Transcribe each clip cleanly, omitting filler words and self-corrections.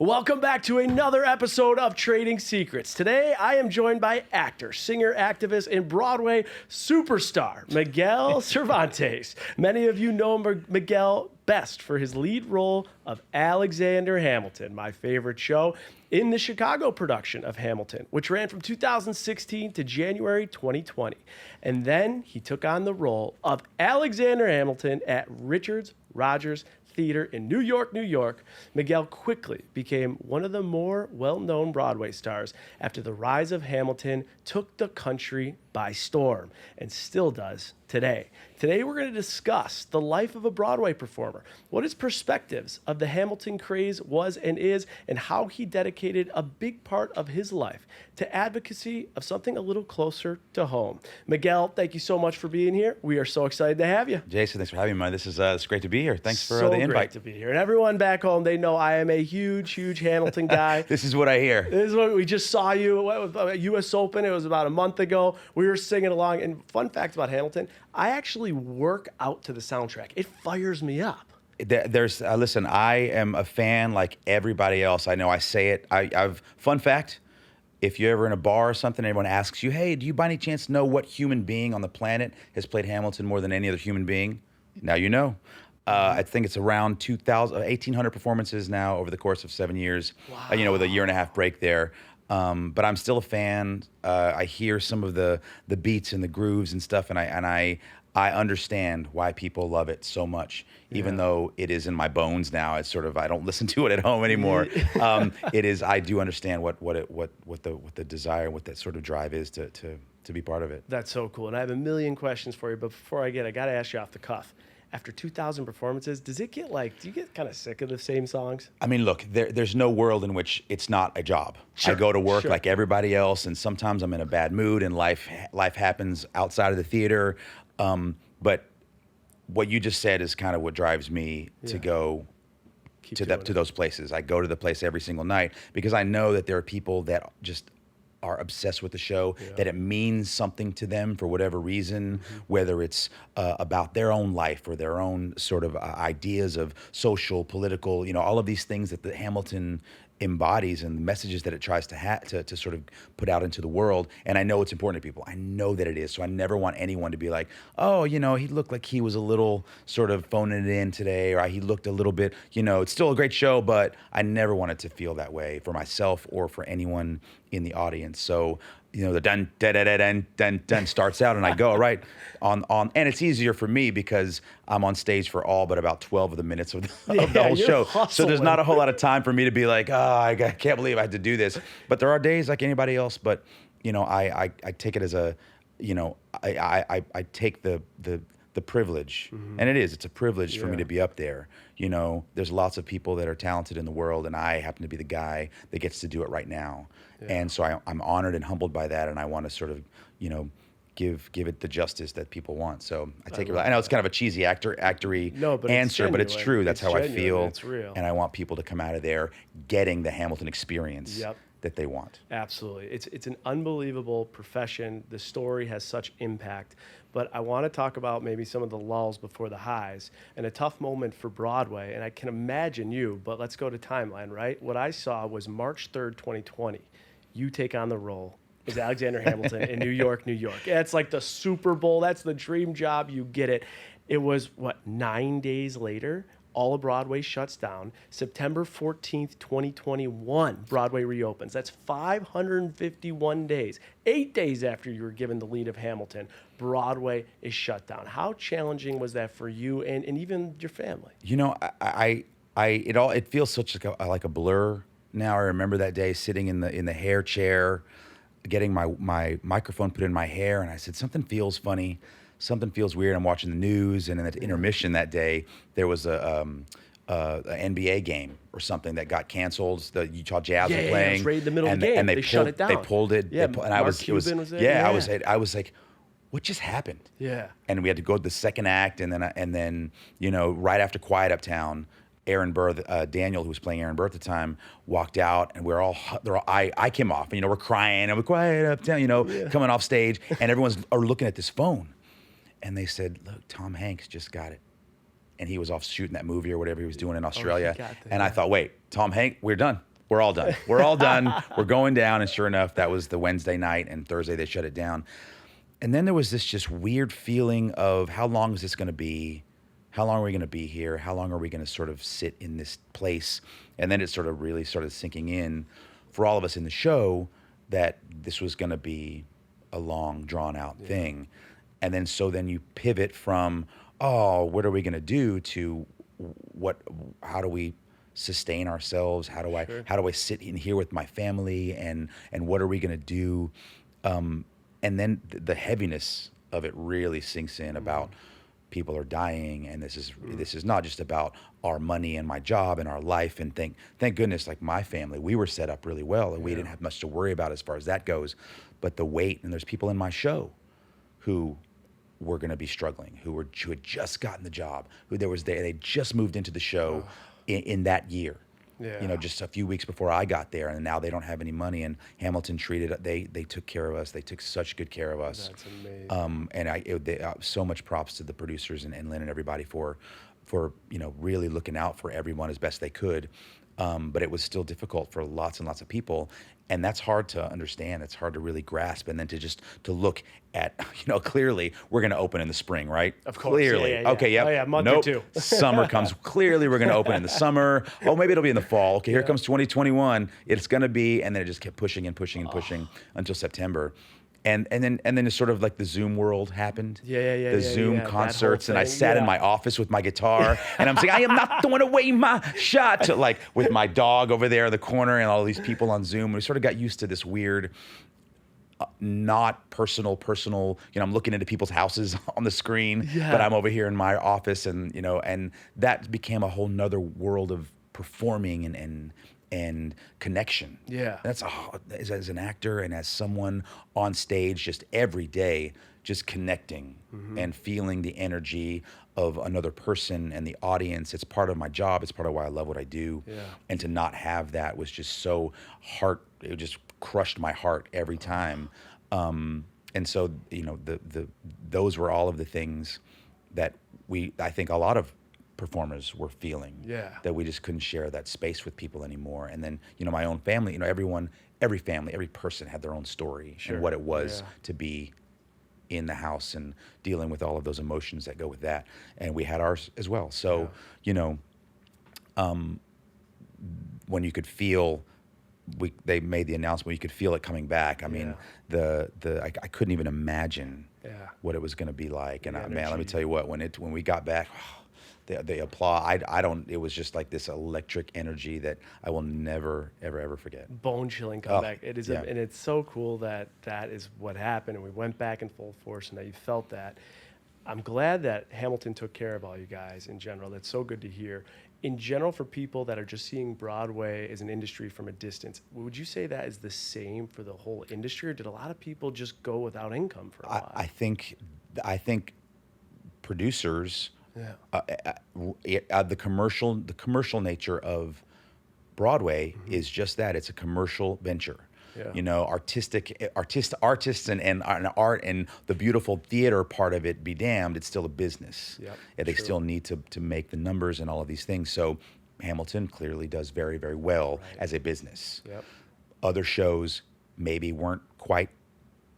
Welcome back to another episode of Trading Secrets. Today, I am joined by actor, singer, activist, and Broadway superstar, Miguel Cervantes. Many of you know Miguel best for his lead role of Alexander Hamilton, my favorite show, in the Chicago production of Hamilton, which ran from 2016 to January 2020. And then he took on the role of Alexander Hamilton at Richards Rogers Theater in New York, New York. Miguel quickly became one of the more well-known Broadway stars after the rise of Hamilton took the country by storm, and still does today. Today, we're going to discuss the life of a Broadway performer, what his perspectives of the Hamilton craze was and is, and how he dedicated a big part of his life to advocacy of something a little closer to home. Miguel, thank you so much for being here. We are so excited to have you. Jason, thanks for having me, man. This is it's great to be here. Thanks for So the invite. great to be here. And everyone back home, they know I am a huge, huge Hamilton guy. This is what I hear. This is what we just saw you at US Open. It was about a month ago. We were singing along. And fun fact about Hamilton, I actually work out to the soundtrack. It fires me up. Listen, I am a fan like everybody else. I know I say it. I've fun fact, if you're ever in a bar or something, everyone asks you, hey, do you by any chance know what human being on the planet has played Hamilton more than any other human being? Now you know. I think it's around 1,800 performances now over the course of 7 years, Wow. with a year and a half break there. But I'm still a fan. I hear some of the beats and the grooves and stuff, and I understand why people love it so much, even though it is in my bones now. It's sort of, I don't listen to it at home anymore. It is. I do understand what the desire, what that sort of drive is to be part of it. That's so cool. And I have a million questions for you, but before I got to ask you off the cuff. After 2,000 performances, do you get kind of sick of the same songs? I mean, look, there's no world in which it's not a job. Sure, I go to work sure. like everybody else, and sometimes I'm in a bad mood, and life happens outside of the theater. But what you just said is kind of what drives me to go to those places. I go to the place every single night because I know that there are people that just are obsessed with the show, that it means something to them for whatever reason, whether it's about their own life or their own sort of ideas of social, political, all of these things that the Hamilton embodies and the messages that it tries to sort of put out into the world. And I know it's important to people. I know that it is. So I never want anyone to be like, oh, he looked like he was a little sort of phoning it in today, or he looked a little bit, it's still a great show, but I never wanted to feel that way for myself or for anyone in the audience. So, the dun da da da dun dun dun starts out, and I go right on, and it's easier for me because I'm on stage for all but about 12 of the minutes of the whole show. Hustling. So there's not a whole lot of time for me to be like, I can't believe I had to do this. But there are days like anybody else. But I take it as a, I take the privilege, and it's a privilege for me to be up there. There's lots of people that are talented in the world, and I happen to be the guy that gets to do it right now. And so I'm honored and humbled by that, and I want to sort of, give it the justice that people want. So I take it. I know it's kind of a cheesy actory answer, but it's true. That's how I feel, it's real. and I want people to come out of there getting the Hamilton experience that they want. Absolutely. It's an unbelievable profession. The story has such impact. But I want to talk about maybe some of the lulls before the highs and a tough moment for Broadway. And I can imagine you, but let's go to timeline, right? What I saw was March 3rd, 2020. You take on the role as Alexander Hamilton in New York, New York. It's like the Super Bowl. That's the dream job. You get it. It was, 9 days later? All of Broadway shuts down. September 14th, 2021, Broadway reopens. That's 551 days. 8 days after you were given the lead of Hamilton, Broadway is shut down. How challenging was that for you and even your family? It feels such like a blur now. I remember that day sitting in the hair chair, getting my microphone put in my hair, and I said, something feels funny. Something feels weird. I'm watching the news, and in the intermission that day, there was a NBA game or something that got canceled. The Utah Jazz were playing. Yeah, it was right in the middle of the game. And they shut it down. They pulled it. Yeah, and I was like, what just happened? Yeah. And we had to go to the second act, and then right after Quiet Uptown, Aaron Burr, Daniel, who was playing Aaron Burr at the time, walked out, and I came off, and we're crying, and we're Quiet Uptown, coming off stage, and everyone's looking at this phone. And they said, look, Tom Hanks just got it. And he was off shooting that movie or whatever he was doing in Australia. And I thought, wait, Tom Hanks, we're done. We're all done. We're all done. We're going down. And sure enough, that was the Wednesday night, and Thursday they shut it down. And then there was this just weird feeling of how long is this going to be? How long are we going to be here? How long are we going to sort of sit in this place? And then it sort of really started sinking in for all of us in the show that this was going to be a long, drawn out thing. And then then you pivot from, oh, what are we going to do, to how do we sustain ourselves? How do I sit in here with my family, and what are we going to do? And then the heaviness of it really sinks in about people are dying, and this is not just about our money and my job and our life. And thank goodness, like my family, we were set up really well, and we didn't have much to worry about as far as that goes. But the weight, and there's people in my show who were going to be struggling, who had just gotten the job, they just moved into the show in that year. Yeah. Just a few weeks before I got there, and now they don't have any money. And Hamilton they took care of us. They took such good care of us. That's amazing. And so much props to the producers and Lynn and everybody for really looking out for everyone as best they could. But it was still difficult for lots and lots of people. And that's hard to understand. It's hard to really grasp. And then to look at, clearly we're going to open in the spring, right? Of course. Clearly. Yeah. Okay. Yeah. Oh yeah. Month nope. or two. Summer comes. Clearly we're going to open in the summer. Oh, maybe it'll be in the fall. Okay. Here comes 2021. It's going to be, and then it just kept pushing and pushing and pushing until September. And then it's sort of like the Zoom world happened. The Zoom concerts, and I sat in my office with my guitar, and I'm saying, I am not throwing away my shot, like with my dog over there in the corner, and all these people on Zoom. And we sort of got used to this weird, not personal. I'm looking into people's houses on the screen, but I'm over here in my office, and and that became a whole nother world of performing and connection. Yeah. That's as an actor and as someone on stage, just every day, just connecting and feeling the energy of another person and the audience. It's part of my job. It's part of why I love what I do. Yeah. And to not have that was just it just crushed my heart every time. And so, those were all of the things that I think a lot of performers were feeling, that we just couldn't share that space with people anymore. And then my own family, every family, every person had their own story and what it was to be in the house and dealing with all of those emotions that go with that, and we had ours as well. So when you could feel, they made the announcement, you could feel it coming back. I mean, I couldn't even imagine what it was going to be like. And man, let me tell you what, when we got back, the applause, it was just like this electric energy that I will never, ever forget. Bone-chilling comeback. It is, and it's so cool that is what happened, and we went back in full force, and that you felt that. I'm glad that Hamilton took care of all you guys in general. That's so good to hear. In general, for people that are just seeing Broadway as an industry from a distance, would you say that is the same for the whole industry, or did a lot of people just go without income for a while? I think producers, the commercial nature of Broadway is just that. It's a commercial venture. Artists and art and the beautiful theater part of it be damned, it's still a business. They still need to make the numbers and all of these things. So Hamilton clearly does very, very well as a business. Other shows maybe weren't quite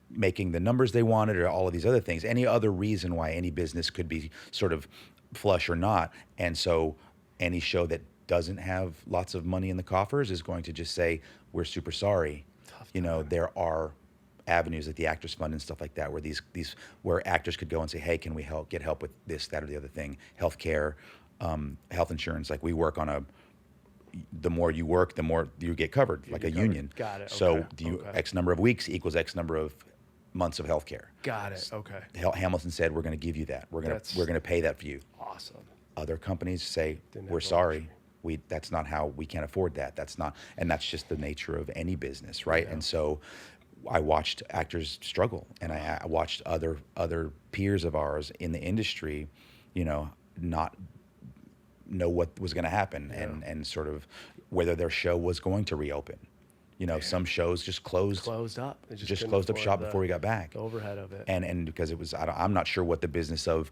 making the numbers they wanted, or all of these other things. Any other reason why any business could be sort of flush or not. And so any show that doesn't have lots of money in the coffers is going to just say, we're super sorry. There are avenues like the Actors Fund and stuff like that, where where actors could go and say, hey, can we get help with this, that, or the other thing? Healthcare, health insurance. Like we work on the more you work, the more you get covered, like a union. Got it. So X number of weeks equals X number of months of healthcare. Got it. Okay. Hamilton said, we're going to give you that. We're going to pay that for you. Awesome. Other companies say, we're sorry. That's not how, we can't afford that. And that's just the nature of any business, right? And so I watched actors struggle, and I watched other peers of ours in the industry, not know what was going to happen, and sort of whether their show was going to reopen. Some shows just closed up. Just closed up shop before we got back. The overhead of it. And because it was, I'm not sure what the business of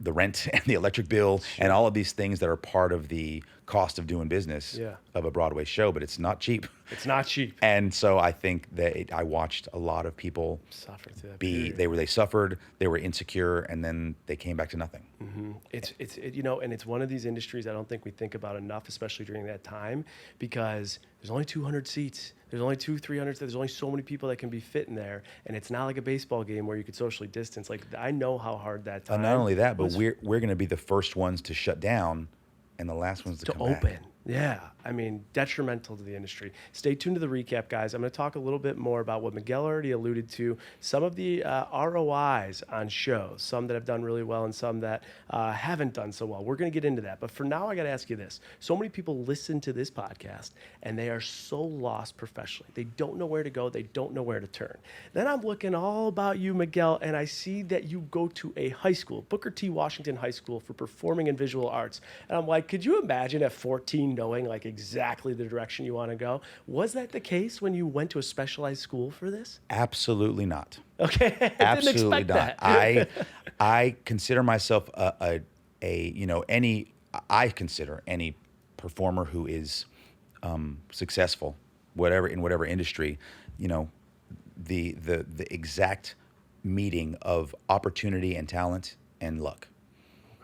the rent and the electric bill and all of these things that are part of the cost of doing business of a Broadway show, but it's not cheap. It's not cheap. And so I think that I watched a lot of people Suffer through that be, period. they suffered, they were insecure, and then they came back to nothing. It's you know, and it's one of these industries I don't think we think about enough, especially during that time, because there's only 200 seats. There's only 300. There's only so many people that can be fit in there, and it's not like a baseball game where you could socially distance. Like, I know how hard that time. And not only that, but was we're going to be the first ones to shut down, and the last ones to come open. back. Yeah, I mean, detrimental to the industry. Stay tuned to the recap, guys. I'm going to talk a little bit more about what Miguel already alluded to, some of the ROIs on shows, some that have done really well and some that haven't done so well. We're going to get into that. But for now, I got to ask you this. So many people listen to this podcast, and they are so lost professionally. They don't know where to go. They don't know where to turn. Then I'm looking all about you, Miguel, and I see that you go to a high school, Booker T. Washington High School for Performing and Visual Arts. And I'm like, could you imagine at 14 knowing like exactly the direction you want to go? Was that the case when you went to a specialized school for this? Absolutely not. Okay. Absolutely Didn't not. expect that. I consider myself I consider any performer who is successful, in whatever industry, the exact meeting of opportunity and talent and luck.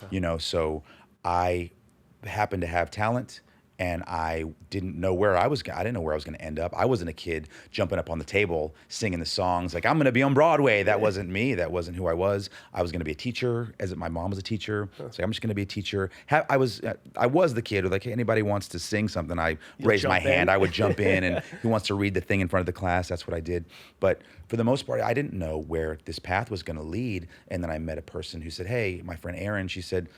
Okay. So I happened to have talent, and I didn't know where I didn't know where I was going to end up. I wasn't a kid jumping up on the table, singing the songs like, I'm going to be on Broadway. That wasn't me. That wasn't who I was. I was going to be a teacher, my mom was a teacher. So I'm just going to be a teacher. I was the kid who, like, hey, anybody wants to sing something, I raised my hand. I would jump in, and who wants to read the thing in front of the class? That's what I did. But for the most part, I didn't know where this path was going to lead. And then I met a person who said, hey, my friend Erin, she said,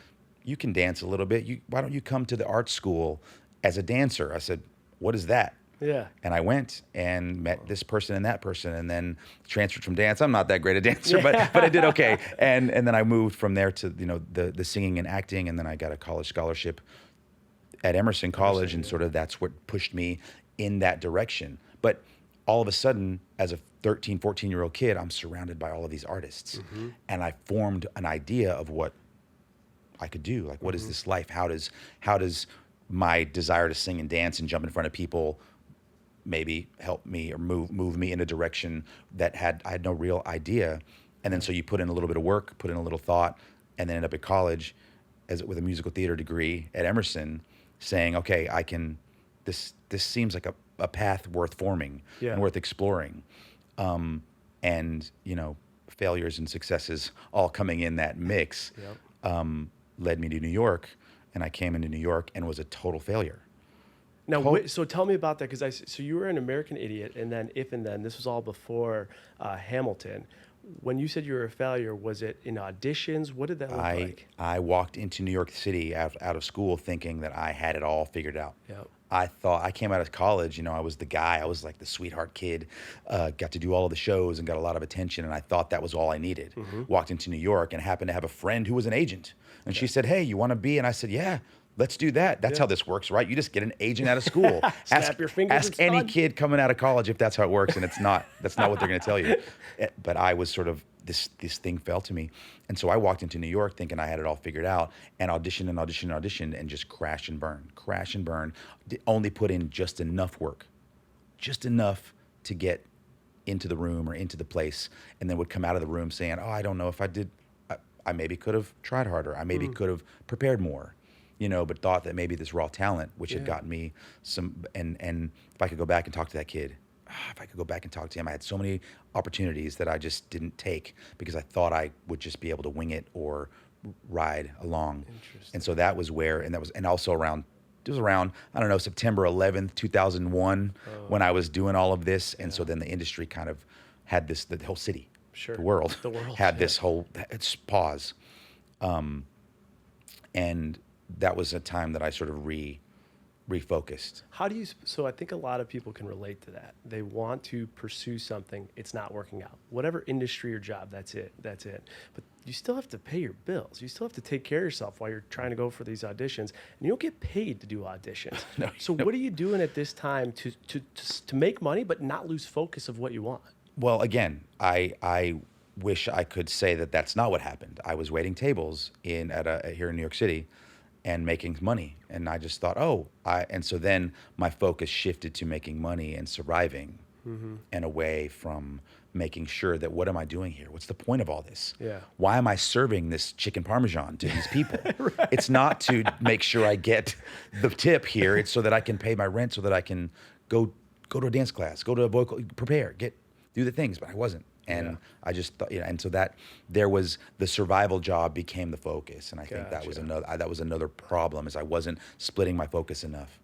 you can dance a little bit. Why don't you come to the art school as a dancer? I said, what is that? Yeah. And I went and met this person and that person, and then transferred from dance. I'm not that great a dancer, but I did okay. And then I moved from there to the singing and acting, and then I got a college scholarship at Emerson College, and sort of that's what pushed me in that direction. But all of a sudden, as a 13, 14-year-old kid, I'm surrounded by all of these artists, and I formed an idea of what I could do. Like, what is this life? How does my desire to sing and dance and jump in front of people maybe help me or move me in a direction that I had no real idea? And then so you put in a little bit of work, put in a little thought, and then end up at college with a musical theater degree at Emerson, saying, okay, this seems like a path worth forming and worth exploring. And failures and successes all coming in that mix led me to New York. And I came into New York and was a total failure. Now, so tell me about that, because so you were an American Idiot, and then this was all before Hamilton. When you said you were a failure, was it in auditions? What did that look like? I walked into New York City out of school thinking that I had it all figured out. Yep. I thought I came out of college, I was the guy. I was like the sweetheart kid, got to do all of the shows and got a lot of attention, and I thought that was all I needed. Walked into New York and happened to have a friend who was an agent. And she said, hey, you want to be? And I said, yeah, let's do that. That's how this works, right? You just get an agent out of school. Snap your fingers. Ask any kid coming out of college if that's how it works, and that's not what they're going to tell you. But I was sort of, this thing fell to me. And so I walked into New York thinking I had it all figured out, and auditioned and just crash and burn. Only put in just enough work, just enough to get into the room or into the place, and then would come out of the room saying, oh, I don't know if I did. I maybe could have tried harder. I maybe could have prepared more, but thought that maybe this raw talent, which had gotten me some, and if I could go back and talk to that kid, I had so many opportunities that I just didn't take because I thought I would just be able to wing it or ride along. And so that was where, and also around, it was around, I don't know, September 11th, 2001, when I was doing all of this. And so then the industry kind of had this, the whole city, the world had this whole pause. And that was a time that I sort of refocused. So I think a lot of people can relate to that. They want to pursue something, it's not working out. Whatever industry or job, that's it. But you still have to pay your bills. You still have to take care of yourself while you're trying to go for these auditions, and you don't get paid to do auditions. What are you doing at this time to make money but not lose focus of what you want? Well, again, I wish I could say that that's not what happened. I was waiting tables here in New York City and making money. And I just thought, and so then my focus shifted to making money and surviving and away from making sure that what am I doing here? What's the point of all this? Yeah. Why am I serving this chicken parmesan to these people? Right. It's not to make sure I get the tip here. It's so that I can pay my rent, so that I can go to a dance class, go to a vocal, do the things, but I wasn't. And I just thought, and so that there was the survival job became the focus. And I think that was another problem, is I wasn't splitting my focus enough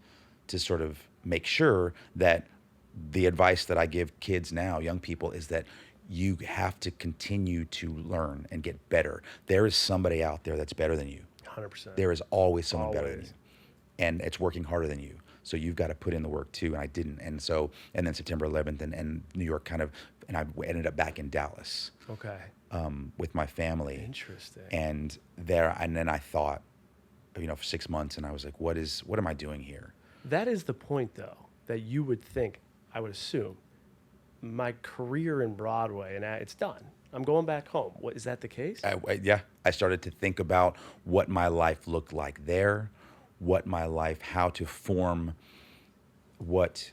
to sort of make sure that the advice that I give kids now, young people, is that you have to continue to learn and get better. There is somebody out there that's better than you. 100%. There is always someone better than you. And it's working harder than you. So you've got to put in the work too. And I didn't. And then September 11th and New York and I ended up back in Dallas. Okay. With my family. Interesting. And then I thought, for 6 months, and I was like, what am I doing here? That is the point, though, that you would think, I would assume, my career in Broadway, and it's done. I'm going back home. Is that the case? I started to think about what my life looked like there, how to form what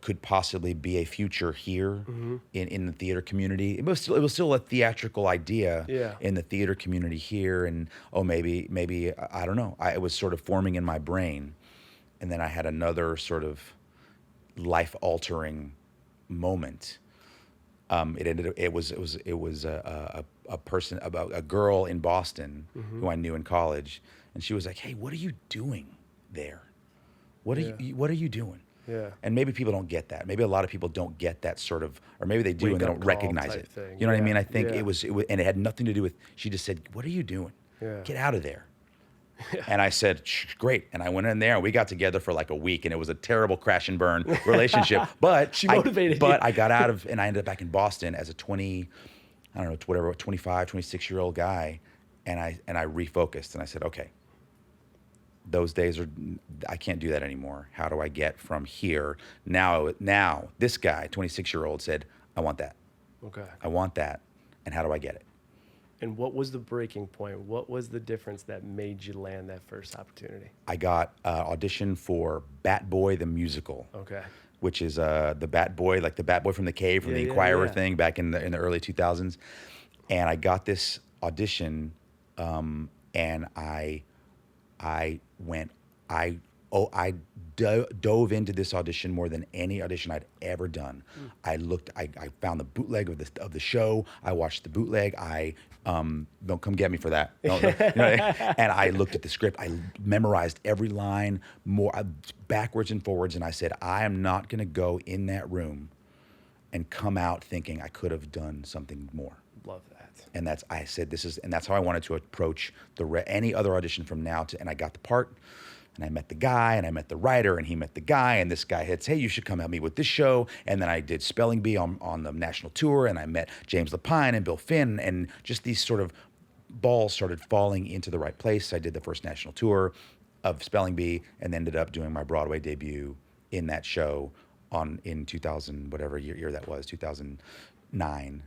could possibly be a future here in the theater community. It was still a theatrical idea in the theater community here, and maybe I don't know. It was sort of forming in my brain, and then I had another sort of life-altering moment. It was a girl in Boston who I knew in college, and she was like, "Hey, what are you doing there? What are you doing?" Yeah. And maybe people don't get that. Maybe a lot of people don't get that sort of, or maybe they do and they don't recognize it. Thing. You know what I mean? I think it was, and it had nothing to do with. She just said, "What are you doing? Get out of there." And I said, "Great." And I went in there and we got together for like a week, and it was a terrible crash and burn relationship. But she motivated you. But I got out of, and I ended up back in Boston as a 25, 26-year-old guy. And I refocused, and I said, okay, those days I can't do that anymore. How do I get from here? Now this guy, 26-year-old, said, I want that. Okay. I want that. And how do I get it? And what was the breaking point? What was the difference that made you land that first opportunity? I got audition for Bat Boy the musical. Okay. Which is the Bat Boy, like the Bat Boy from the Cave, from the Inquirer thing back in the early 2000s. And I got this audition, and I dove into this audition more than any audition I'd ever done. I found the bootleg of the show. I watched the bootleg. Don't come get me for that. And I looked at the script. I memorized every line backwards and forwards. And I said, I am not going to go in that room and come out thinking I could have done something more. Love that. And that's how I wanted to approach any other audition from now to, and I got the part, and I met the guy, and I met the writer, and he met the guy, and this guy had said, hey, you should come help me with this show. And then I did Spelling Bee on the national tour, and I met James Lapine and Bill Finn, and just these sort of balls started falling into the right place. I did the first national tour of Spelling Bee, and ended up doing my Broadway debut in that show in 2000, whatever year that was, 2009.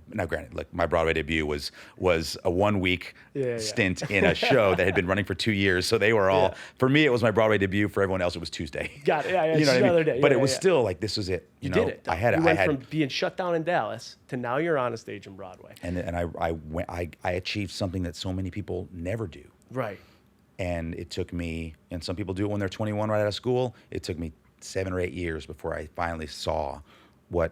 Now granted, look, my Broadway debut was a 1 week stint in a show that had been running for 2 years. So they were all, for me, it was my Broadway debut. For everyone else, it was Tuesday. Got it. Yeah. You know what I mean? Day. But it was still like, this was it. You did it. You went from being shut down in Dallas to now you're on a stage in Broadway. And I achieved something that so many people never do. Right. And it took me, and some people do it when they're 21 right out of school. It took me 7 or 8 years before I finally saw what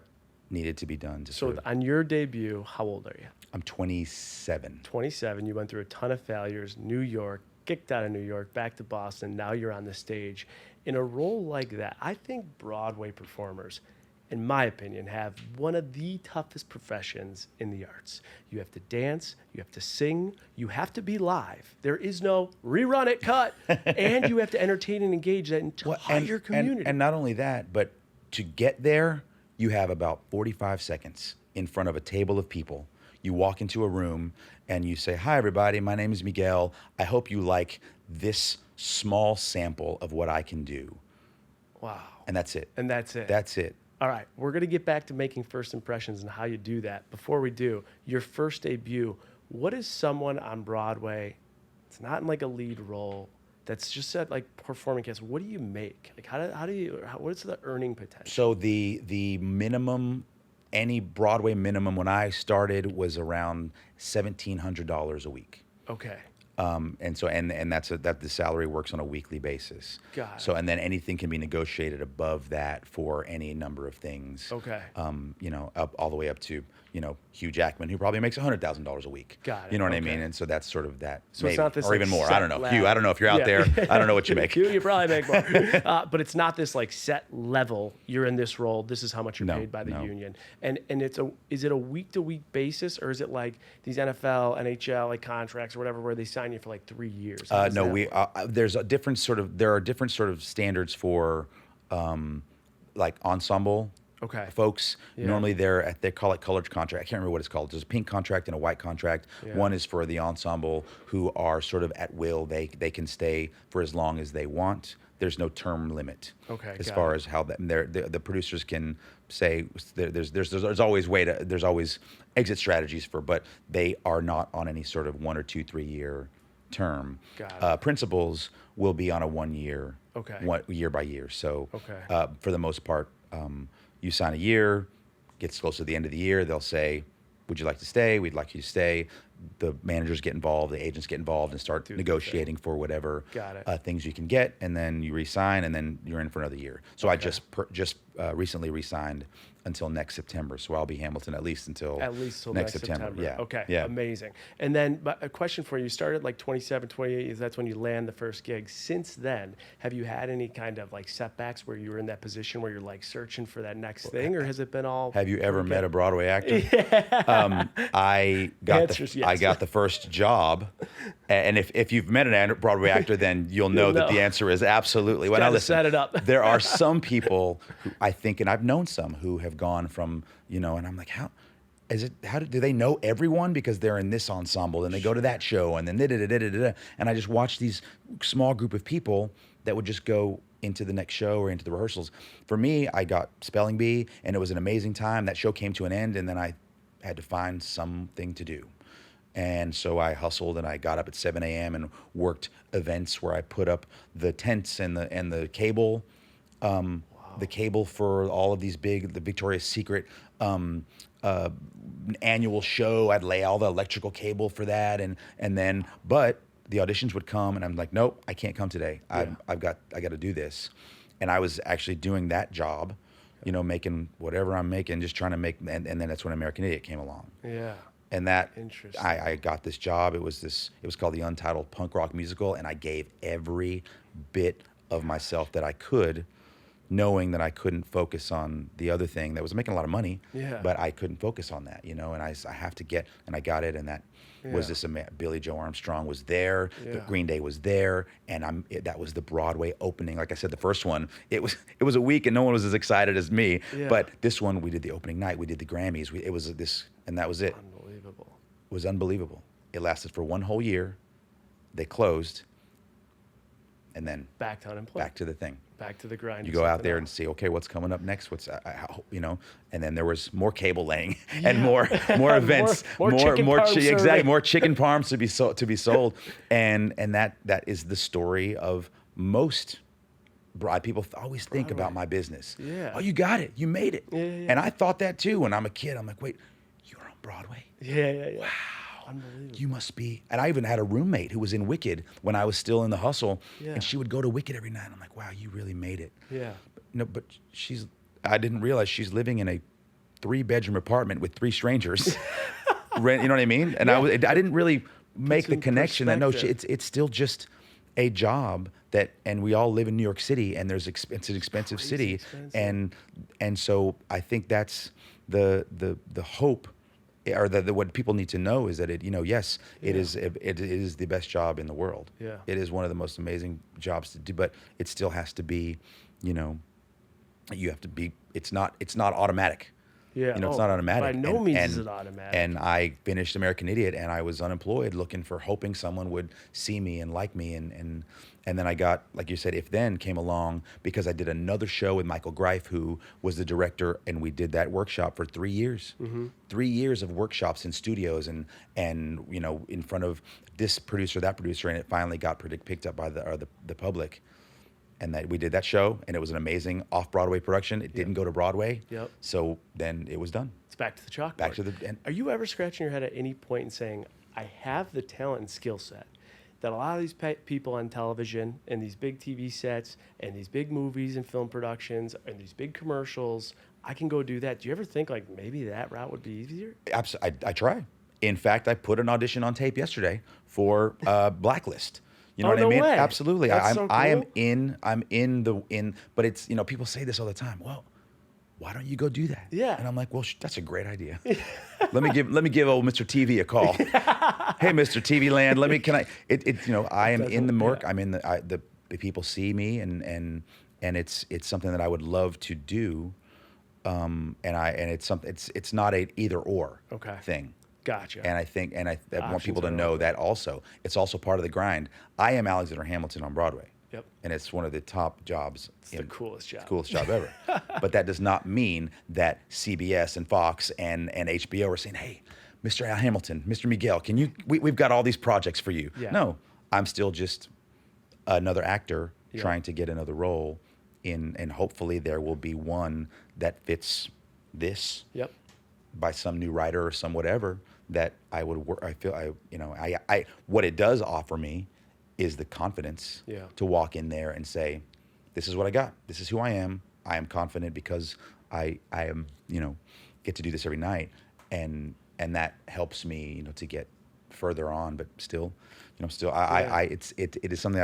needed to be done. On your debut, how old are you? I'm 27. 27. You went through a ton of failures. New York, kicked out of New York, back to Boston. Now you're on the stage. In a role like that, I think Broadway performers, in my opinion, have one of the toughest professions in the arts. You have to dance, you have to sing, you have to be live. There is no rerun it, cut, and you have to entertain and engage that entire community. And not only that, but to get there, you have about 45 seconds in front of a table of people. You walk into a room and you say, hi, everybody, my name is Miguel. I hope you like this small sample of what I can do. Wow. And that's it. And that's it. That's it. All right, we're going to get back to making first impressions and how you do that. Before we do, your first debut, what is someone on Broadway, it's not in like a lead role, that's just at like performing cast, what do you make? Like what's the earning potential? So the minimum, any Broadway minimum when I started was around $1,700 a week. Okay. And so that the salary works on a weekly basis. Got it. So and then anything can be negotiated above that for any number of things. Okay. Up all the way up to Hugh Jackman, who probably makes $100,000 a week. Got it. You know what I Okay. mean? And so that's sort of that. So maybe, it's not this or like, even more. set I don't know. ladder. Hugh, I don't know if you're out there. I don't know what you make. Hugh, you probably make more. But it's not this like set level. You're in this role. This is how much you're paid by the union. And is it a week to week basis, or is it like these NFL, NHL like contracts or whatever where they sign you for like 3 years? There are different sort of standards for like ensemble. Okay. Folks, Yeah. normally they call it colored contract. I can't remember what it's called. There's a pink contract and a white contract. Yeah. One is for the ensemble who are sort of at will. They can stay for as long as they want. There's no term limit. Okay, As got far it. as how the producers can say there's always exit strategies but they are not on any sort of 1 or 2, 3 year term. Got it. Principals will be on a 1 year. Okay. Year by year. So Okay. for the most part, you sign a year, gets close to the end of the year, they'll say, would you like to stay? We'd like you to stay. The managers get involved, the agents get involved and start negotiating for whatever Got it. things you can get, and then you re-sign, and then you're in for another year. So I just recently re-signed until next September. So I'll be Hamilton at least till next September. Yeah. Okay. Yeah. Amazing. And then but a question for you. You started like 27, 28. That's when you land the first gig. Since then, have you had any kind of like setbacks where you were in that position where you're like searching for that next thing, or has it been all? Have you ever met a Broadway actor? Yeah. I got Yes. I got the first job, and if you've met a Broadway actor, then you'll know that the answer is absolutely. When I listen, set it up. there are some people who I think, and I've known some who have gone from and I'm like, how do they know everyone because they're in this ensemble and they go to that show and then and I just watch these small group of people that would just go into the next show or into the rehearsals. For me, I got spelling bee and it was an amazing time. That show came to an end and then I had to find something to do. And so I hustled and I got up at 7 a.m. and worked events where I put up the tents and the cable, the cable for all of these the Victoria's Secret annual show. I'd lay all the electrical cable for that, but the auditions would come and I'm like, nope, I can't come today. I got to do this, and I was actually doing that job, making whatever I'm making, just trying to make, and then that's when American Idiot came along. Yeah. And that Interesting. I got this job. It was called the Untitled Punk Rock Musical, and I gave every bit of myself that I could, knowing that I couldn't focus on the other thing that was making a lot of money. Yeah. But I couldn't focus on that, and I have to get, and I got it, and that was this. Billy Joe Armstrong was there, the Green Day was there, and that was the Broadway opening. Like I said, the first one, it was a week, and no one was as excited as me. Yeah. But this one, we did the opening night, we did the Grammys, it was this, and that was it. Unbelievable. It was unbelievable. It lasted for 1 whole year. They closed, and then Back to unemployment. back to the thing. Back to the grind. You go out there and see, okay, what's coming up next? And then there was more cable laying and more events, more chicken parm serving. exactly, more chicken parms to be sold, and that is the story of most. People always think about my business. Yeah. Oh, you got it. You made it. Yeah. And I thought that too when I'm a kid. I'm like, wait, you're on Broadway? Yeah. Wow. Unbelievable. You must be. And I even had a roommate who was in Wicked when I was still in the hustle. Yeah. And she would go to Wicked every night. I'm like, wow, you really made it. Yeah. But I didn't realize she's living in a 3-bedroom apartment with 3 strangers. Rent, you know what I mean? And I didn't really make the connection that it's still just a job and we all live in New York City, and it's an expensive city. And so I think that's the hope, or what people need to know is that it is the best job in the world. Yeah. It is one of the most amazing jobs to do, but it still has to be, you have to be, it's not automatic. Yeah. You know, it's not automatic. By no means is it automatic. And I finished American Idiot, and I was unemployed, hoping someone would see me and like me, and then I got, like you said, If Then came along because I did another show with Michael Greif, who was the director, and we did that workshop for 3 years. 3 years of workshops in studios and you know, in front of this producer, that producer, and it finally got picked up by the public. And that we did that show, and it was an amazing off-Broadway production. It didn't go to Broadway, so then it was done. It's back to the chalkboard. Back to the. Are you ever scratching your head at any point and saying, I have the talent and skill set that a lot of these people on television and these big TV sets and these big movies and film productions and these big commercials, I can go do that? Do you ever think like maybe that route would be easier? I try. In fact, I put an audition on tape yesterday for Blacklist. You know what I mean? Way. Absolutely. That's so cool. I'm in, but it's, you know, people say this all the time. Well, why don't you go do that? Yeah. And I'm like, well, that's a great idea. let me give old Mr. TV a call. Hey, Mr. TV Land, you know, I am in the work. I'm in the people see me, and it's something that I would love to do. And it's not a either or thing. Gotcha. And I want people to know that also. It's also part of the grind. I am Alexander Hamilton on Broadway. Yep. And it's one of the top jobs. It's the coolest job. Coolest job ever. But that does not mean that CBS and Fox and HBO are saying, hey, Mr. Al Hamilton, Mr. Miguel, we've got all these projects for you. Yeah. No, I'm still just another actor trying to get another role and hopefully there will be one that fits this by some new writer or some whatever that I would work. I feel what it does offer me is the confidence to walk in there and say, this is what I got. This is who I am. I am confident because I am, you know, get to do this every night. And that helps me, you know, to get further on, but still, you know, it is something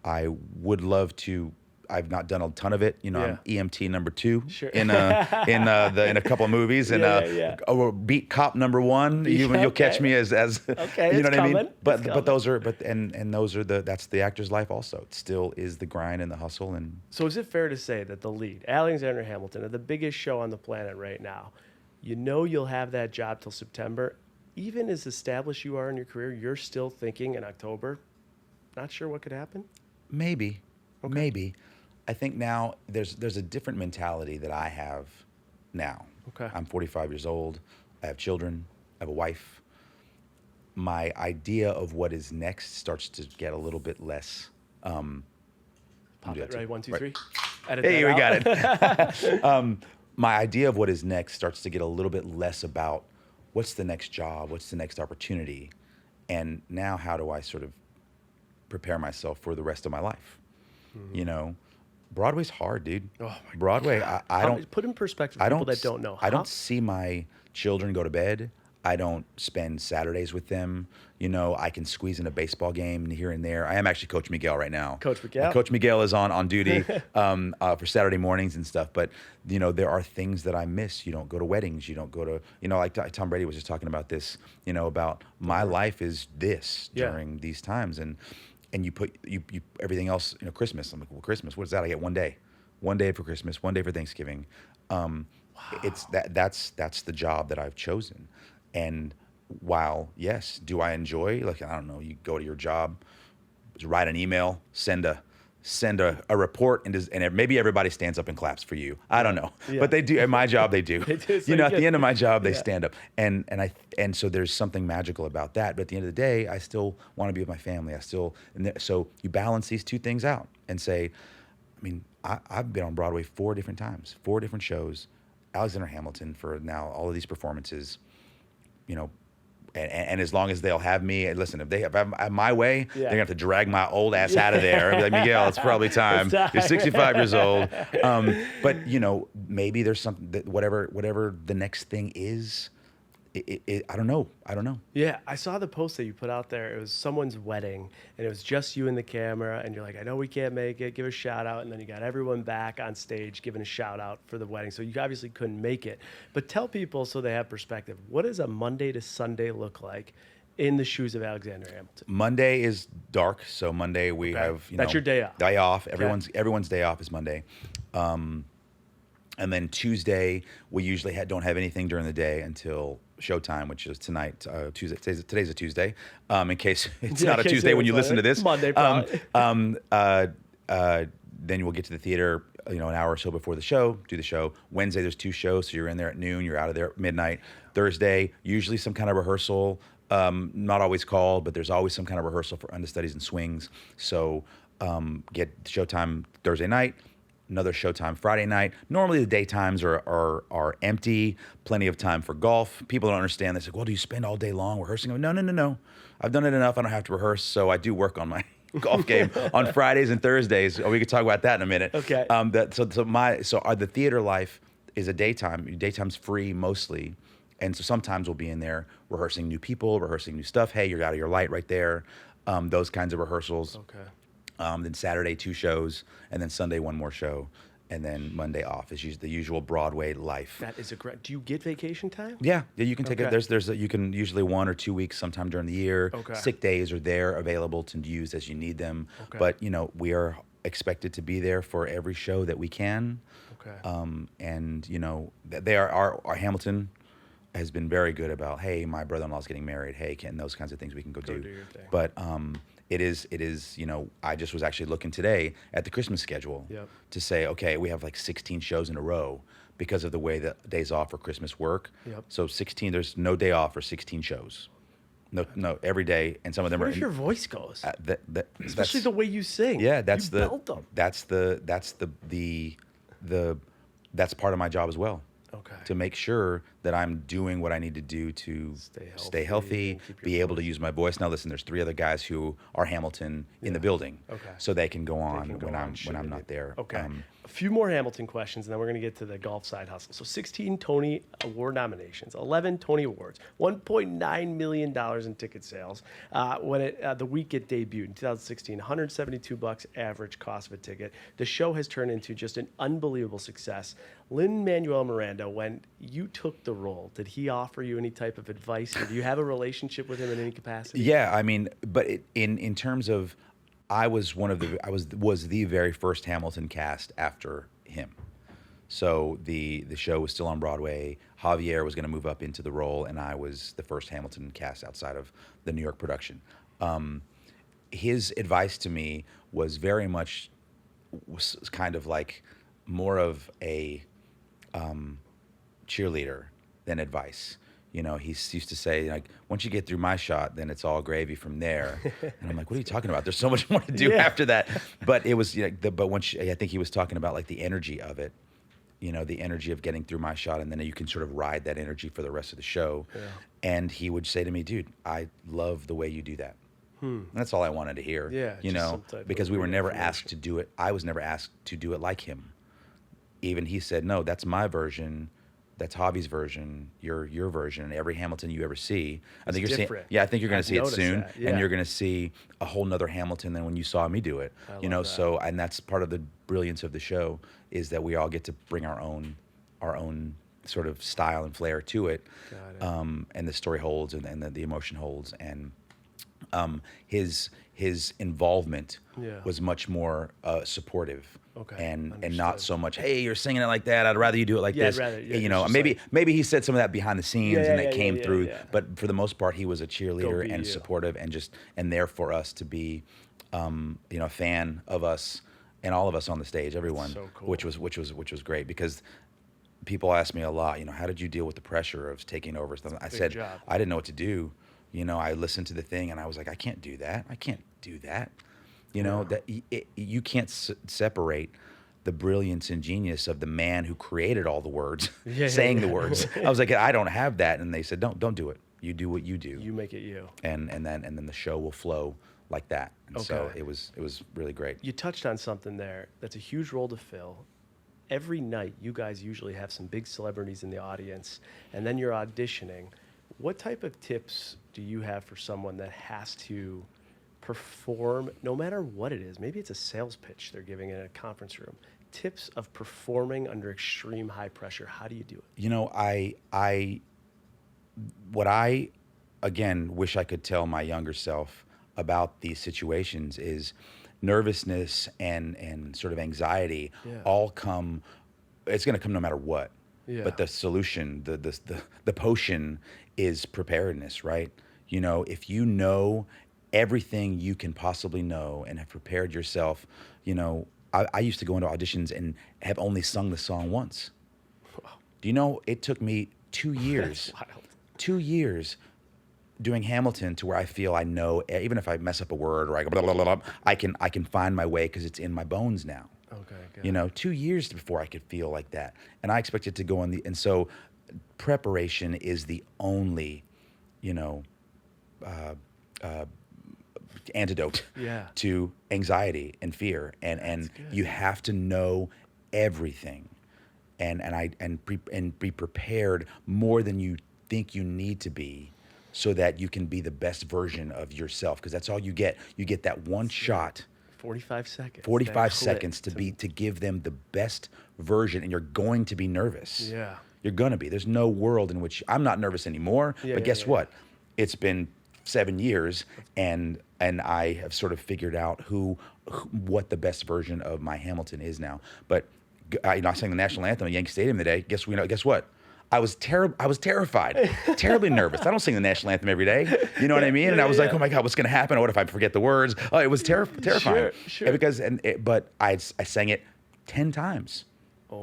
I would love to. I've not done a ton of it, you know. I'm EMT number 2 in a couple of movies, and beat cop number 1. You'll catch me as you know what I mean. But that's the actor's life also. It still is the grind and the hustle. And so, is it fair to say that the lead, Alexander Hamilton, of the biggest show on the planet right now, you know you'll have that job till September, even as established you are in your career, you're still thinking in October, not sure what could happen? Maybe. I think now there's a different mentality that I have now. Okay. I'm 45 years old. I have children. I have a wife. My idea of what is next starts to get a little bit less. Pop it, right? 1, 2, 3. Edit hey, we got it. My idea of what is next starts to get a little bit less about what's the next job, what's the next opportunity, and now how do I sort of prepare myself for the rest of my life? You know, Broadway's hard, dude. Oh my Broadway, I don't put in perspective for people that don't know. I don't see my children go to bed. I don't spend Saturdays with them. You know, I can squeeze in a baseball game here and there. I am actually Coach Miguel right now. Coach Miguel? Coach Miguel is on duty for Saturday mornings and stuff. But, you know, there are things that I miss. You don't go to weddings. You don't go to, you know, like Tom Brady was just talking about this, you know, about my life is this during these times. And you put you everything else, you know, Christmas. I'm like, well, Christmas, what is that? I get one day for Christmas, one day for Thanksgiving. It's that's the job that I've chosen. And while yes, do I enjoy? Like, I don't know, you go to your job, write an email, send a report, and maybe everybody stands up and claps for you. I don't know, but they do. At my job, they do. They do, so you know, at the end of my job, they stand up, and so there's something magical about that. But at the end of the day, I still want to be with my family. So you balance these two things out and say, I mean, I've been on Broadway 4 different times, 4 different shows, Alexander Hamilton for now all of these performances, you know. And as long as they'll have me, listen, if I have my way, they're gonna have to drag my old ass out of there. I'll be like, Miguel, it's probably time. You're 65 years old. But you know, maybe there's something that whatever the next thing is. I don't know. Yeah, I saw the post that you put out there. It was someone's wedding, and it was just you and the camera, and you're like, I know we can't make it, give a shout out, and then you got everyone back on stage giving a shout out for the wedding. So you obviously couldn't make it. But tell people so they have perspective, what does a Monday to Sunday look like in the shoes of Alexander Hamilton? Monday is dark, so Monday we have, That's your day off. Day off. Everyone's day off is Monday. And then Tuesday, we usually don't have anything during the day until showtime, which is tonight, Tuesday. Today's a Tuesday. In case it's not a Tuesday when you listen to this. Monday, probably. Then we'll get to the theater, an hour or so before the show, do the show. Wednesday, there's 2 shows, so you're in there at noon, you're out of there at midnight. Thursday, usually some kind of rehearsal, not always called, but there's always some kind of rehearsal for understudies and swings. So get showtime Thursday night, another showtime Friday night. Normally the daytimes are empty, plenty of time for golf. People don't understand. They say, well, do you spend all day long rehearsing? I go, no. I've done it enough. I don't have to rehearse, so I do work on my golf game on Fridays and Thursdays. We could talk about that in a minute. Okay. The theater life is a daytime. Daytime's free mostly, and so sometimes we'll be in there rehearsing new people, rehearsing new stuff. Hey, you're out of your light right there. Those kinds of rehearsals. Okay. Then Saturday 2 shows, and then Sunday 1 more show, and then Monday off is the usual Broadway life. That is a great. Do you get vacation time? Yeah, you can take it. Okay. You can usually 1 or 2 weeks sometime during the year. Okay. Sick days are there available to use as you need them. Okay. But we are expected to be there for every show that we can. Okay. And they are our Hamilton has been very good about, hey, my brother-in-law's getting married. Hey, Ken, those kinds of things we can go do. Do your thing. But it is, I just was actually looking today at the Christmas schedule to say, okay, we have like 16 shows in a row because of the way that days off for Christmas work. Yep. So 16, there's no day off for 16 shows. No, every day, and some of them What are. if your voice goes? Especially That's, the way you sing. yeah, you belt them. that's part of my job as well. Okay. To make sure that I'm doing what I need to do to stay healthy, and keep your be able to use my voice. Now, listen, there's 3 other guys who are Hamilton in the building, Okay. so they can go on can go when on should I'm they not need- there. Okay. A few more Hamilton questions, and then we're going to get to the golf side hustle. So 16 Tony Award nominations, 11 Tony Awards, $1.9 million in ticket sales. The week it debuted in 2016, $172 average cost of a ticket. The show has turned into just an unbelievable success. Lin-Manuel Miranda, when you took the role, did he offer you any type of advice, or do you have a relationship with him in any capacity? Yeah, I mean, but in terms of, I was the very first Hamilton cast after him. So the show was still on Broadway. Javier was going to move up into the role, and I was the first Hamilton cast outside of the New York production. His advice to me was very much was kind of like more of a cheerleader than advice. He used to say, like, once you get through my shot, then it's all gravy from there. And I'm like, what are you talking about? There's so much more to do after that. But it was, but I think he was talking about like the energy of it, the energy of getting through my shot, and then you can sort of ride that energy for the rest of the show. Yeah. And he would say to me, dude, I love the way you do that. And that's all I wanted to hear. Yeah. Because we were never asked to do it. I was never asked to do it like him. Even he said, no, that's my version. That's Javi's version, your version, and every Hamilton you ever see. I think you're different. seeing. Yeah, I think you're going to see it soon, Yeah. and you're going to see a whole nother Hamilton than when you saw me do it. That. So, and that's part of the brilliance of the show is that we all get to bring our own sort of style and flair to it. Got it. And the story holds, and the emotion holds, and his involvement was much more supportive. Okay, And understood. not so much, hey, you're singing it like that. I'd rather you do it like this. I'd rather, it's just Maybe he said some of that behind the scenes and that came through. yeah. But for the most part, he was a cheerleader be and you. supportive and there for us to be, a fan of us and all of us on the stage, everyone, so cool. which was great because people ask me a lot, how did you deal with the pressure of taking over stuff? I said, job. I didn't know what to do. I listened to the thing and I was like, I can't do that. That you can't separate the brilliance and genius of the man who created all the words, saying the words. I was like, I don't have that, and they said, don't do it. You do what you do. You make it you. And then the show will flow like that. And so it was really great. You touched on something there. That's a huge role to fill. Every night, you guys usually have some big celebrities in the audience, and then you're auditioning. What type of tips do you have for someone that has to perform, no matter what it is? Maybe it's a sales pitch they're giving in a conference room. Tips of performing under extreme high pressure. How do you do it? What I, again, wish I could tell my younger self about these situations is nervousness and sort of anxiety all come it's going to come no matter what. Yeah. But the solution, the potion is preparedness, right? You know, if you know everything you can possibly know and have prepared yourself, you know, I used to go into auditions and have only sung the song once. Wow. Do you know, it took me 2 years, That's wild. 2 years doing Hamilton to where I feel I know, even if I mess up a word or I go blah, blah, blah, blah, I can find my way because it's in my bones now. Okay. Good. You know, 2 years before I could feel like that. And I expected to go and so preparation is the only, you know, antidote Yeah. to anxiety and fear. And good. you have to know everything and be prepared more than you think you need to be so that you can be the best version of yourself. Because that's all you get. You get that one shot. 45 seconds. 45 seconds to give them the best version, and you're going to be nervous. Yeah. You're going to be. There's no world in which I'm not nervous anymore, but guess what? It's been 7 years and I have sort of figured out what the best version of my Hamilton is now. But you know, I sang the national anthem at Yankee Stadium today. Guess what? I was terrified, terribly nervous. I don't sing the national anthem every day. You know what I mean? And I was like, oh my God, what's going to happen? What if I forget the words? Oh, it was terrifying. Sure. But I sang it 10 times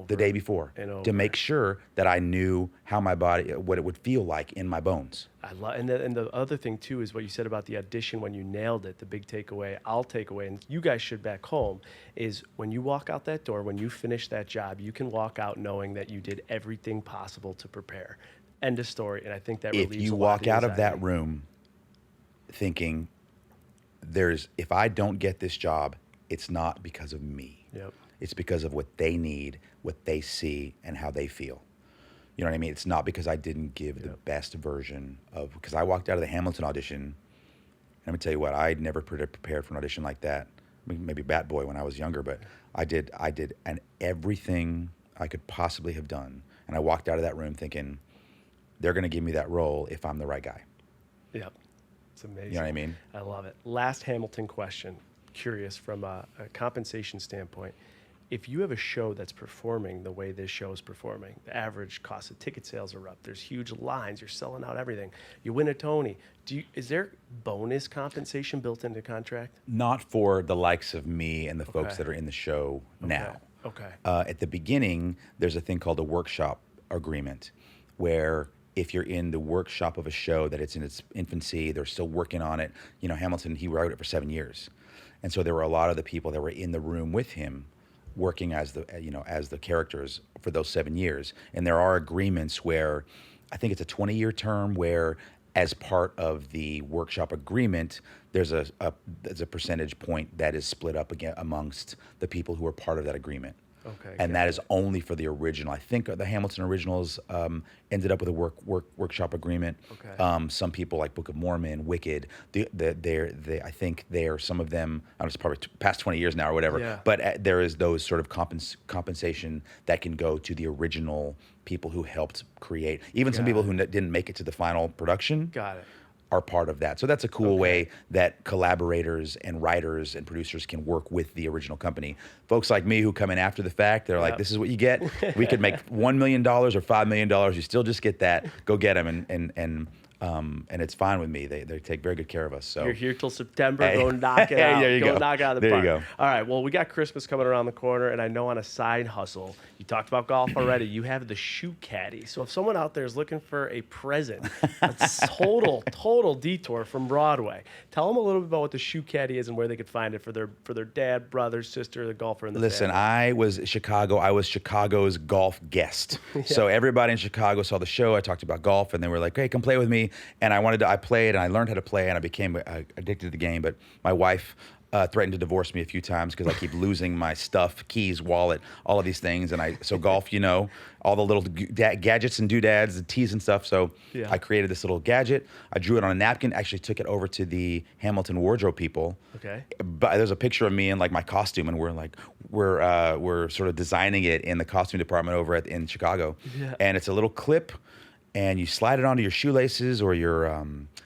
the day before to make sure that I knew how my body, what it would feel like in my bones. I love, and the other thing too is what you said about the audition when you nailed it. The big takeaway, I'll take away, and you guys should back home, is when you walk out that door, when you finish that job, you can walk out knowing that you did everything possible to prepare. End of story. And I think that relieves If you a lot walk out of anxiety. that room thinking, if I don't get this job, it's not because of me. Yep. It's because of what they need, what they see, and how they feel. You know what I mean? It's not because I didn't give the best version because I walked out of the Hamilton audition. And let me tell you what, I'd never prepared for an audition like that. I mean, maybe Bat Boy when I was younger, but I did and everything I could possibly have done. And I walked out of that room thinking, they're going to give me that role if I'm the right guy. Yep. It's amazing. You know what I mean? I love it. Last Hamilton question. Curious from a compensation standpoint. If you have a show that's performing the way this show is performing, the average cost of ticket sales are up. There's huge lines. You're selling out everything. You win a Tony. Is there bonus compensation built into the contract? Not for the likes of me and the folks that are in the show now. Okay. At the beginning, there's a thing called a workshop agreement where if you're in the workshop of a show that it's in its infancy, they're still working on it. You know, Hamilton, he wrote it for 7 years. And so there were a lot of the people that were in the room with him working as the characters for those 7 years. And there are agreements where I think it's a 20-year term where as part of the workshop agreement, there's a percentage point that is split up again amongst the people who are part of that agreement. Okay. And that is only for the original. I think the Hamilton originals ended up with a workshop agreement. Okay. Some people like Book of Mormon, Wicked, I think they're some of them. I don't know, it's probably past 20 years now or whatever. Yeah. But there is those sort of compensation that can go to the original people who helped create. Even some people who didn't make it to the final production. Got it. Are part of that. So that's a cool way that collaborators and writers and producers can work with the original company. Folks like me who come in after the fact, they're like, this is what you get. We could make $1 million or $5 million. You still just get that. Go get them. And it's fine with me. They take very good care of us. So you're here till September. Go knock it out. There you go. Knock it out of the there park. You go. All right. Well, we got Christmas coming around the corner, and I know on a side hustle, you talked about golf already. You have the Shu Caddy. So if someone out there is looking for a present, a total detour from Broadway, tell them a little bit about what the Shu Caddy is and where they could find it for their dad, brother, sister, the golfer in the Listen, family. I was Chicago's golf guest. So everybody in Chicago saw the show. I talked about golf, and they were like, "Hey, come play with me." And I played, and I learned how to play, and I became addicted to the game. But my wife threatened to divorce me a few times because I keep losing my stuff, keys, wallet, all of these things. And so golf, all the little gadgets and doodads, the tees and stuff. So I created this little gadget. I drew it on a napkin, actually took it over to the Hamilton wardrobe people. Okay. But there's a picture of me in like my costume, and we're sort of designing it in the costume department over in Chicago. Yeah. And it's a little clip, and you slide it onto your shoelaces or your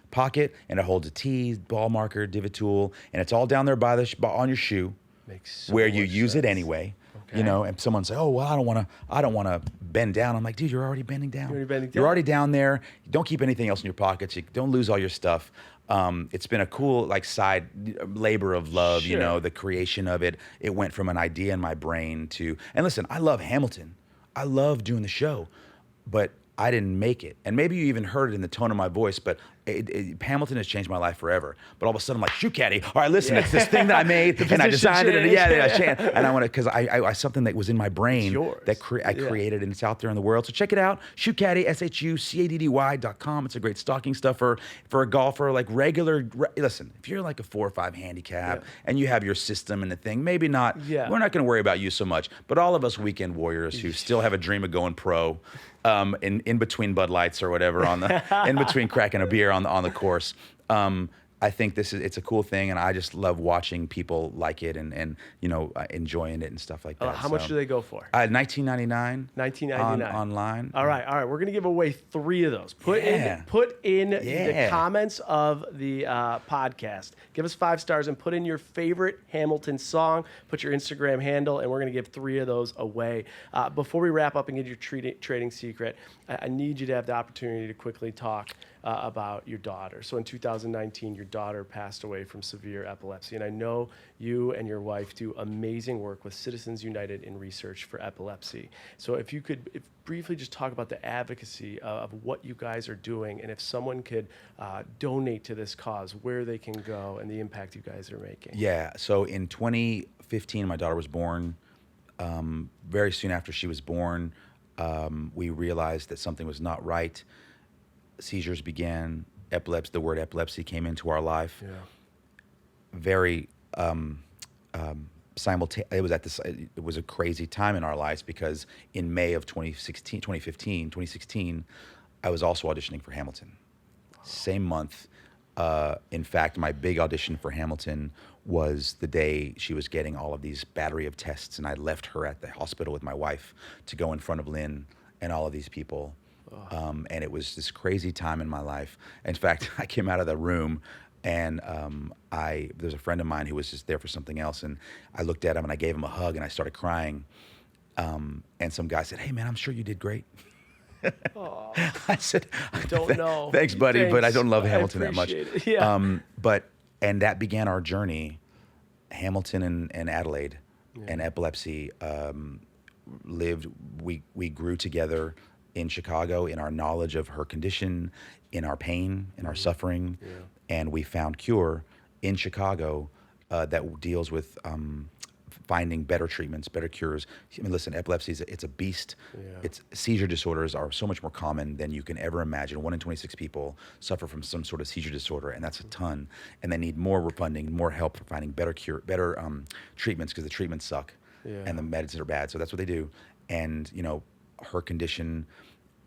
pocket, and it holds a tee, ball marker, divot tool, and it's all down there on your shoe, Makes so where you much use it sense. anyway. You know, and someone say, "Oh, well, I don't want to bend down." I'm like, "Dude, you're already bending down. You're already down there. Don't keep anything else in your pockets. You don't lose all your stuff." It's been a cool like side labor of love, you know, the creation of it. It went from an idea in my brain to, and listen, I love Hamilton. I love doing the show, but I didn't make it. And maybe you even heard it in the tone of my voice, but Hamilton has changed my life forever. But all of a sudden I'm like, Shu Caddy, all right, listen, it's this thing that I made and I designed it. And and I want to, because I something that was in my brain that I created and it's out there in the world. So check it out, Shu Caddy, ShuCaddy.com. It's a great stocking stuffer for a golfer, like listen, if you're like a 4 or 5 handicap and you have your system and the thing, maybe not, we're not going to worry about you so much. But all of us weekend warriors who still have a dream of going pro, in between Bud Lights or whatever, in between cracking a beer on the course. I think it's a cool thing, and I just love watching people like it and you know, enjoying it and stuff like that. How much do they go for? $19.99. $19.99 online. All right. We're gonna give away 3 of those. Put in the comments of the podcast. Give us 5 stars and put in your favorite Hamilton song. Put your Instagram handle, and we're gonna give 3 of those away. Before we wrap up and get your trading secret, I need you to have the opportunity to quickly talk about your daughter. So in 2019, your daughter passed away from severe epilepsy. And I know you and your wife do amazing work with Citizens United in research for epilepsy. So if you could briefly just talk about the advocacy of what you guys are doing, and if someone could donate to this cause, where they can go and the impact you guys are making. Yeah, so in 2015, my daughter was born. Very soon after she was born, we realized that something was not right. Seizures began, the word epilepsy came into our life. Very simultaneous. It was a crazy time in our lives because in May of 2016, I was also auditioning for Hamilton. Same month. In fact, my big audition for Hamilton was the day she was getting all of these battery of tests, and I left her at the hospital with my wife to go in front of Lynn and all of these people. And it was this crazy time in my life. In fact, I came out of the room and there's a friend of mine who was just there for something else, and I looked at him and I gave him a hug and I started crying. And some guy said, "Hey man, I'm sure you did great." I said, I don't know. Thanks, buddy, but I don't love Hamilton that much. It. And that began our journey. Hamilton and Adelaide and epilepsy we grew together in Chicago in our knowledge of her condition, in our pain, in our suffering, and we found CURE in Chicago that deals with finding better treatments, better cures. I mean, listen, epilepsy it's a beast. Seizure disorders are so much more common than you can ever imagine. 1 in 26 people suffer from some sort of seizure disorder, and that's a ton. And they need more funding, more help for finding better treatments, because the treatments suck and the medicines are bad. So that's what they do. And you know, her condition,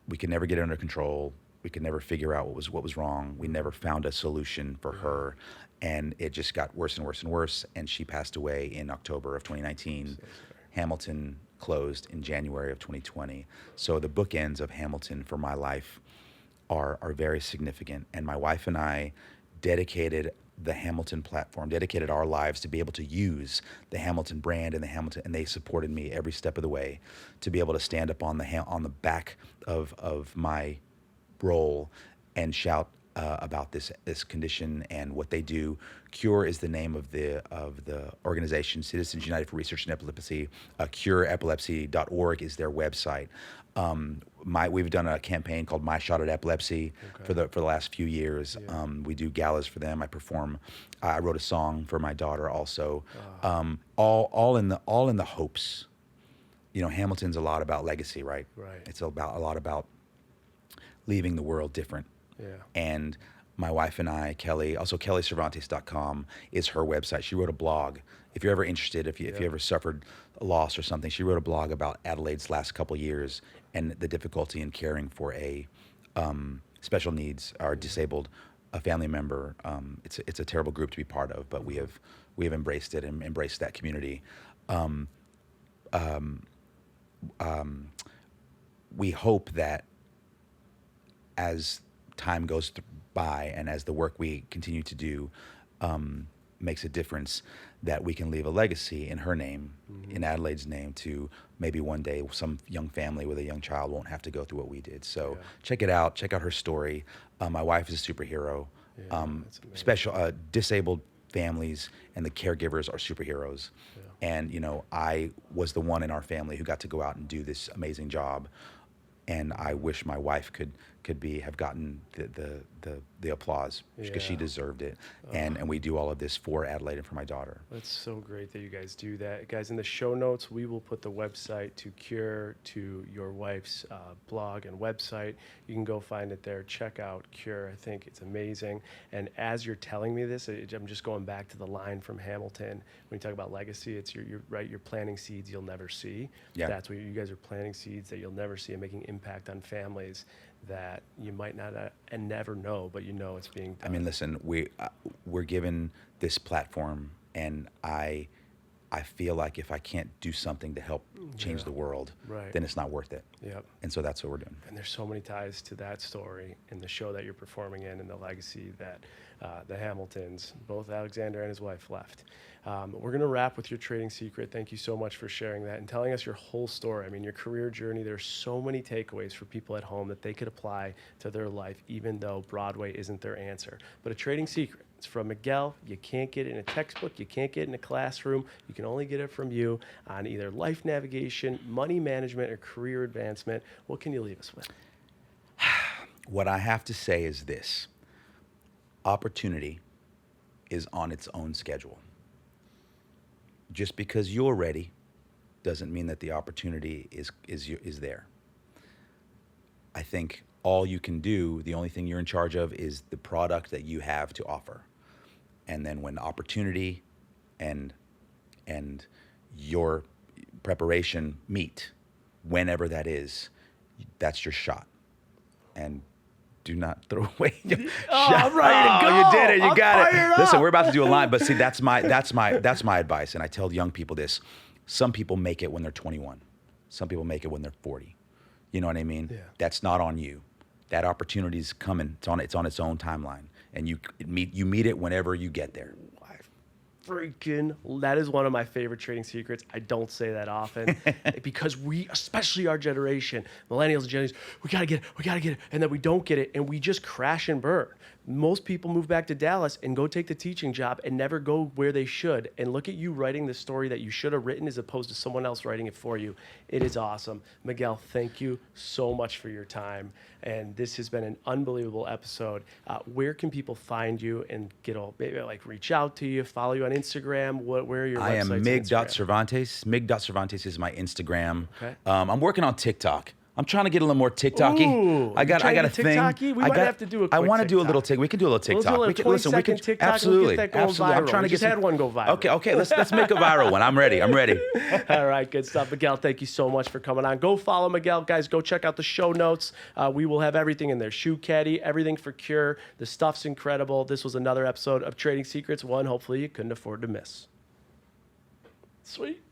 we could never get it under control. We could never figure out what was wrong. We never found a solution for her, and it just got worse and worse and worse. And she passed away in October of 2019. Hamilton closed in January of 2020. So the bookends of Hamilton for my life are very significant. And my wife and I dedicated the Hamilton platform, dedicated our lives to be able to use the Hamilton brand and and they supported me every step of the way to be able to stand up on the back of my role and shout about this condition and what they do. CURE is the name of the organization, Citizens United for Research in Epilepsy. CureEpilepsy.org is their website. We've done a campaign called My Shot at Epilepsy for the last few years. We do galas for them. I perform. I wrote a song for my daughter also. All in the hopes. You know, Hamilton's a lot about legacy, right? It's a lot about leaving the world different. And my wife and I, Kelly, also Cervantes.com is her website. She wrote a blog. If you're ever interested, if you ever suffered a loss or something, she wrote a blog about Adelaide's last couple years and the difficulty in caring for a special needs or disabled family member. It's a terrible group to be part of, but we have embraced it and embraced that community. We hope that as time goes by and as the work we continue to do makes a difference, that we can leave a legacy in her name, in Adelaide's name, to maybe one day some young family with a young child won't have to go through what we did. So check it out. Check out her story. My wife is a superhero. Special disabled families and the caregivers are superheroes. And, you know, I was the one in our family who got to go out and do this amazing job. And I wish my wife could have gotten the applause because she deserved it. And we do all of this for Adelaide and for my daughter. That's so great that you guys do that. Guys, in the show notes, we will put the website to CURE, to your wife's blog and website. You can go find it there. Check out CURE. I think it's amazing. And as you're telling me this, I'm just going back to the line from Hamilton. When you talk about legacy, it's you're right, you're planting seeds you'll never see. Yeah. That's what you guys are planting, seeds that you'll never see and making impact on families that you might not and never know, but you know it's being done. I mean, listen, we're given this platform, and I feel like if I can't do something to help change the world, then it's not worth it. Yep. And so that's what we're doing. And there's so many ties to that story in the show that you're performing in, and the legacy that the Hamiltons, both Alexander and his wife, left. We're going to wrap with your trading secret. Thank you so much for sharing that and telling us your whole story. I mean, your career journey, there's so many takeaways for people at home that they could apply to their life, even though Broadway isn't their answer. But a trading secret, it's from Miguel. You can't get it in a textbook. You can't get it in a classroom. You can only get it from you on either life navigation, money management, or career advancement. What can you leave us with? What I have to say is this. Opportunity is on its own schedule. Just because you're ready doesn't mean that the opportunity is there. I think all you can do, the only thing you're in charge of is the product that you have to offer. And then when opportunity and your preparation meet, whenever that is, that's your shot. And do not throw away your shot. I'm ready to go. You did it. You got it. Fired Listen, up. we're about to do a line, but see, that's my advice. And I tell young people this. Some people make it when they're 21. Some people make it when they're 40. You know what I mean? Yeah. That's not on you. That opportunity's coming. It's on its own timeline. And you meet it whenever you get there. That is one of my favorite trading secrets. I don't say that often because we, especially our generation, millennials and Gen Zs, we gotta get it, and then we don't get it, and we just crash and burn. Most people move back to Dallas and go take the teaching job and never go where they should. And look at you writing the story that you should have written as opposed to someone else writing it for you. It is awesome. Miguel, thank you so much for your time. And this has been an unbelievable episode. Where can people find you and maybe reach out to you, follow you on Instagram? Where are your websites? I am mig.cervantes. Mig.cervantes is my Instagram. Okay. I'm working on TikTok. I'm trying to get a little more TikTok-y. Ooh, I got a thing. We might have to do a quick I want to do a TikTok. little TikTok. We can do a little TikTok. We'll do a 20-second TikTok. Absolutely. We'll get that going Absolutely. viral. I'm trying to just had one go viral. Okay. Let's make a viral one. I'm ready. All right, good stuff. Miguel, thank you so much for coming on. Go follow Miguel. Guys, go check out the show notes. We will have everything in there. Shu Caddy, everything for CURE. The stuff's incredible. This was another episode of Trading Secrets, one hopefully you couldn't afford to miss. Sweet.